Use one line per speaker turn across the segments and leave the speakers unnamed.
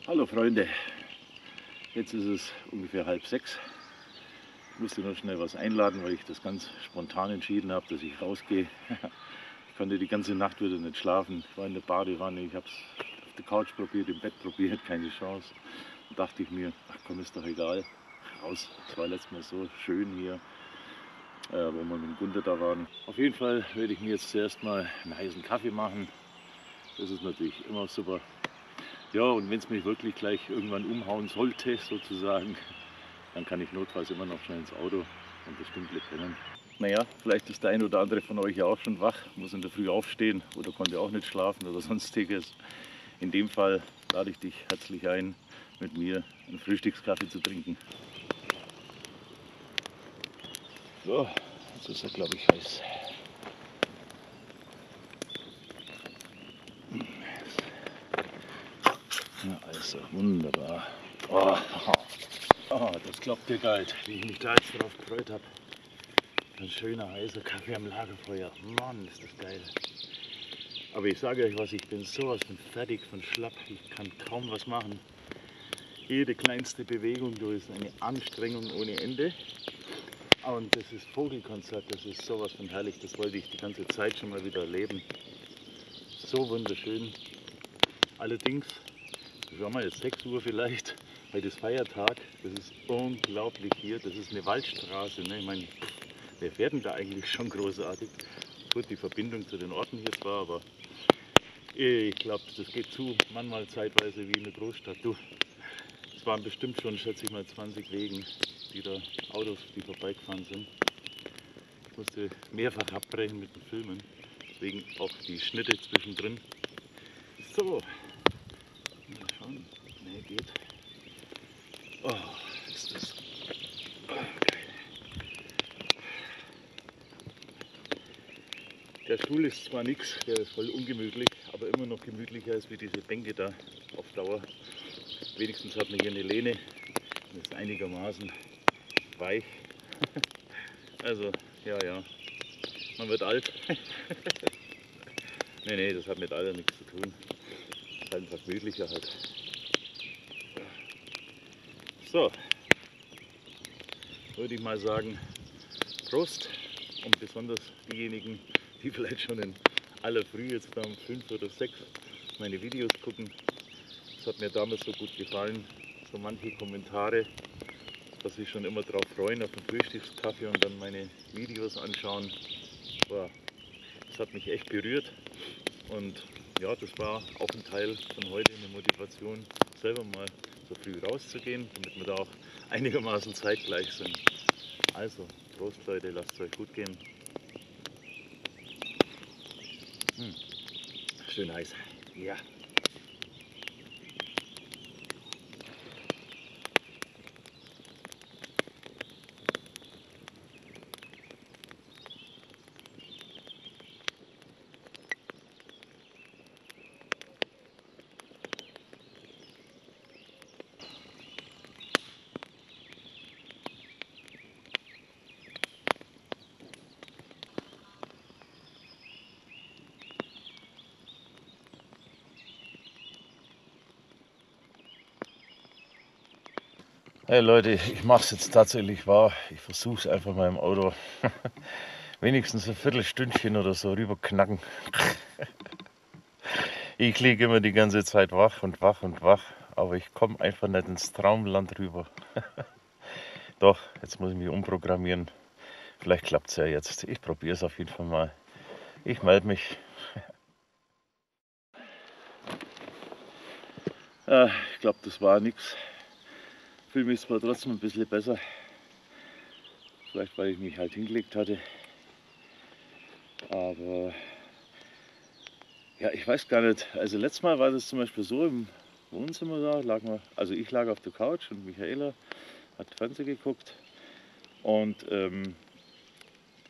Hallo Freunde, jetzt ist es ungefähr 5:30. Ich musste noch schnell was einladen, weil ich das ganz spontan entschieden habe, dass ich rausgehe. Ich konnte die ganze Nacht wieder nicht schlafen. Ich war in der Badewanne, ich habe es auf der Couch probiert, im Bett probiert, keine Chance. Da dachte ich mir, ach komm, ist doch egal, raus. Es war letztes Mal so schön hier, wo wir mit dem Gunther da waren. Auf jeden Fall werde ich mir jetzt zuerst mal einen heißen Kaffee machen. Das ist natürlich immer super. Ja, und wenn es mich wirklich gleich irgendwann umhauen sollte, sozusagen, dann kann ich notfalls immer noch schnell ins Auto und das Stündle pennen. Naja, vielleicht ist der ein oder andere von euch ja auch schon wach, muss in der Früh aufstehen oder konnte auch nicht schlafen oder sonstiges. In dem Fall lade ich dich herzlich ein, mit mir einen Frühstückskaffee zu trinken. So, jetzt ist er, glaube ich, heiß. Ja, also wunderbar. Oh, das klappt dir geil, wie ich mich da jetzt drauf gefreut habe. Ein schöner heißer Kaffee am Lagerfeuer. Mann, ist das geil. Aber ich sage euch was, ich bin sowas von fertig, von schlapp. Ich kann kaum was machen. Jede kleinste Bewegung, du, ist eine Anstrengung ohne Ende. Und das ist Vogelkonzert, das ist sowas von herrlich. Das wollte ich die ganze Zeit schon mal wieder erleben. So wunderschön. Allerdings, sagen wir jetzt 6 Uhr vielleicht, heute ist Feiertag. Das ist unglaublich hier. Das ist eine Waldstraße. Ne? Ich meine, wer fährt denn da eigentlich schon großartig? Gut, die Verbindung zu den Orten hier zwar, aber ich glaube, das geht zu, manchmal zeitweise wie in einer Großstadt. Du, es waren bestimmt schon, schätze ich mal, 20 Wegen, die da Autos, die vorbeigefahren sind. Ich musste mehrfach abbrechen mit den Filmen, deswegen auch die Schnitte zwischendrin. So, mal schauen, ne, geht. Oh, ist das geil. Der Stuhl ist zwar nichts, der ist voll ungemütlich, aber immer noch gemütlicher als wie diese Bänke da auf Dauer. Wenigstens hat man hier eine Lehne und ist einigermaßen weich. Also, ja, man wird alt. Nee, das hat mit Alter nichts zu tun. Ist halt einfach gemütlicher halt. So, würde ich mal sagen, Prost, und besonders diejenigen, die vielleicht schon in aller Früh jetzt da um 5 oder 6 meine Videos gucken. Das hat mir damals so gut gefallen, so manche Kommentare, dass sie schon immer darauf freuen, auf den Frühstückskaffee und dann meine Videos anschauen. Boah, das hat mich echt berührt und ja, das war auch ein Teil von heute, eine Motivation, selber mal so früh rauszugehen, damit wir da auch einigermaßen zeitgleich sind. Also, Prost Leute, lasst es euch gut gehen. Schön heiß. Ja. Hey Leute, ich mache es jetzt tatsächlich wahr. Ich versuche es einfach mal im Auto. Wenigstens ein Viertelstündchen oder so rüber knacken. Ich liege immer die ganze Zeit wach und wach und wach, aber ich komme einfach nicht ins Traumland rüber. Doch, jetzt muss ich mich umprogrammieren. Vielleicht klappt es ja jetzt. Ich probiere es auf jeden Fall mal. Ich melde mich. Ich glaube, das war nichts. Ich fühle mich zwar trotzdem ein bisschen besser. Vielleicht, weil ich mich halt hingelegt hatte. Aber ja, ich weiß gar nicht. Also letztes Mal war das zum Beispiel so im Wohnzimmer da, also ich lag auf der Couch und Michaela hat Fernsehen geguckt. Und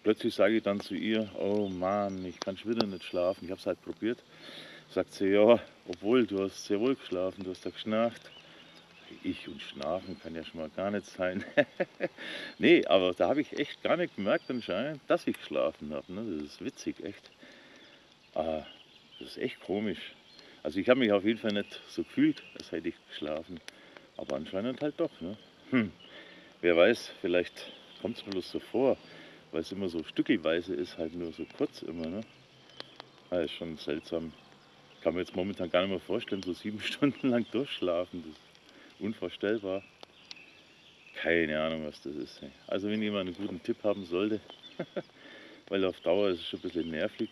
plötzlich sage ich dann zu ihr, oh Mann, ich kann schon wieder nicht schlafen. Ich habe es halt probiert. Sagt sie, ja, obwohl du hast sehr wohl geschlafen, du hast da geschnarcht. Ich und Schnarchen kann ja schon mal gar nicht sein. Nee, aber da habe ich echt gar nicht gemerkt anscheinend, dass ich geschlafen habe. Ne? Das ist witzig, echt. Das ist echt komisch. Also ich habe mich auf jeden Fall nicht so gefühlt, als hätte ich geschlafen. Aber anscheinend halt doch. Ne? Wer weiß, vielleicht kommt es mir bloß so vor, weil es immer so stückelweise ist, halt nur so kurz immer. Ne? Das ist schon seltsam. Kann mir jetzt momentan gar nicht mehr vorstellen, so 7 Stunden lang durchschlafen. Das ist unvorstellbar. Keine Ahnung, was das ist. Also wenn jemand einen guten Tipp haben sollte, weil auf Dauer ist es schon ein bisschen nervig.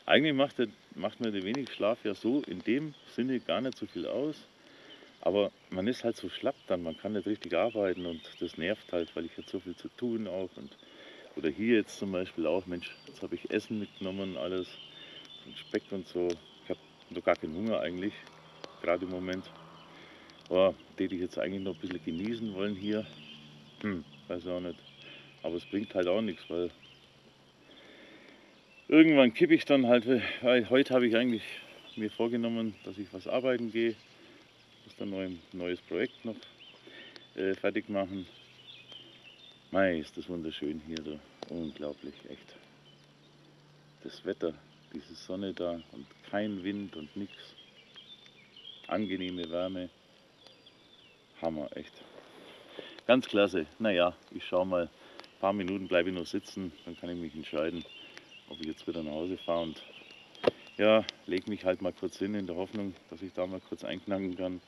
Eigentlich macht mir der wenig Schlaf ja so in dem Sinne gar nicht so viel aus. Aber man ist halt so schlapp dann, man kann nicht richtig arbeiten und das nervt halt, weil ich jetzt so viel zu tun auch. Oder hier jetzt zum Beispiel auch, Mensch, jetzt habe ich Essen mitgenommen, alles, und Speck und so. Ich habe noch gar keinen Hunger eigentlich, gerade im Moment. Aber den ich jetzt eigentlich noch ein bisschen genießen wollen hier. Weiß auch nicht. Aber es bringt halt auch nichts, weil irgendwann kippe ich dann halt, weil heute habe ich eigentlich mir vorgenommen, dass ich was arbeiten gehe. Muss dann noch ein neues Projekt noch fertig machen. Mei, ist das wunderschön hier so. Unglaublich, echt. Das Wetter, diese Sonne da und kein Wind und nichts. Angenehme Wärme. Hammer, echt. Ganz klasse. Naja, ich schaue mal. Ein paar Minuten bleibe ich noch sitzen, dann kann ich mich entscheiden, ob ich jetzt wieder nach Hause fahre und ja, lege mich halt mal kurz hin in der Hoffnung, dass ich da mal kurz einknacken kann.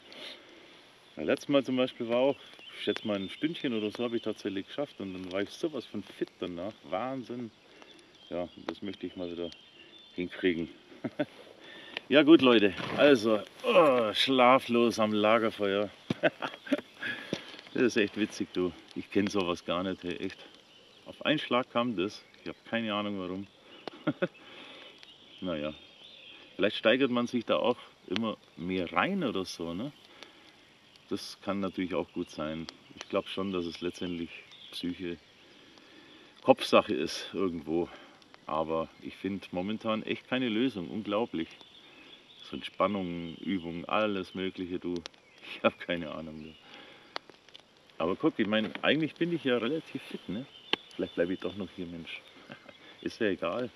Letztes Mal zum Beispiel war auch, ich schätze mal ein Stündchen oder so habe ich tatsächlich geschafft und dann war ich sowas von fit danach. Wahnsinn. Ja, das möchte ich mal wieder hinkriegen. Ja gut Leute, also schlaflos am Lagerfeuer. Das ist echt witzig, du. Ich kenne sowas gar nicht, hey, echt. Auf einen Schlag kam das. Ich habe keine Ahnung warum. Naja, vielleicht steigert man sich da auch immer mehr rein oder so, ne? Das kann natürlich auch gut sein. Ich glaube schon, dass es letztendlich Psyche, Kopfsache ist irgendwo. Aber ich finde momentan echt keine Lösung. Unglaublich. So Entspannung, Übungen, alles Mögliche, du. Ich habe keine Ahnung. Du. Aber guck, ich meine, eigentlich bin ich ja relativ fit, ne? Vielleicht bleibe ich doch noch hier, Mensch. Ist ja egal.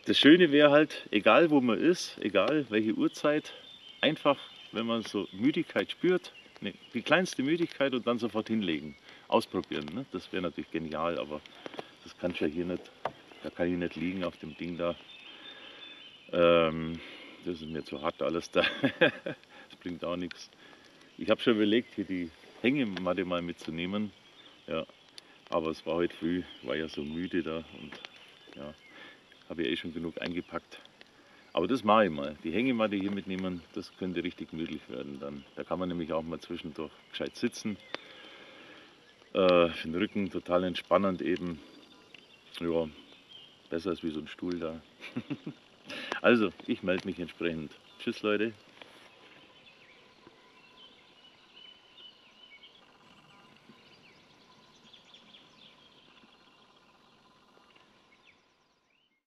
Das Schöne wäre halt, egal wo man ist, egal welche Uhrzeit, einfach, wenn man so Müdigkeit spürt, ne, die kleinste Müdigkeit und dann sofort hinlegen. Ausprobieren, ne? Das wäre natürlich genial, aber das kann ich ja hier nicht. Da kann ich nicht liegen auf dem Ding da. Das ist mir zu hart alles da. Das bringt auch nichts. Ich habe schon überlegt, hier die Hängematte mal mitzunehmen. Ja, aber es war heute früh, war ja so müde da und ja, habe ja eh schon genug eingepackt. Aber das mache ich mal. Die Hängematte hier mitnehmen, das könnte richtig möglich werden dann. Da kann man nämlich auch mal zwischendurch gescheit sitzen. Für den Rücken total entspannend eben. Ja, besser als wie so ein Stuhl da. Also, ich melde mich entsprechend. Tschüss Leute.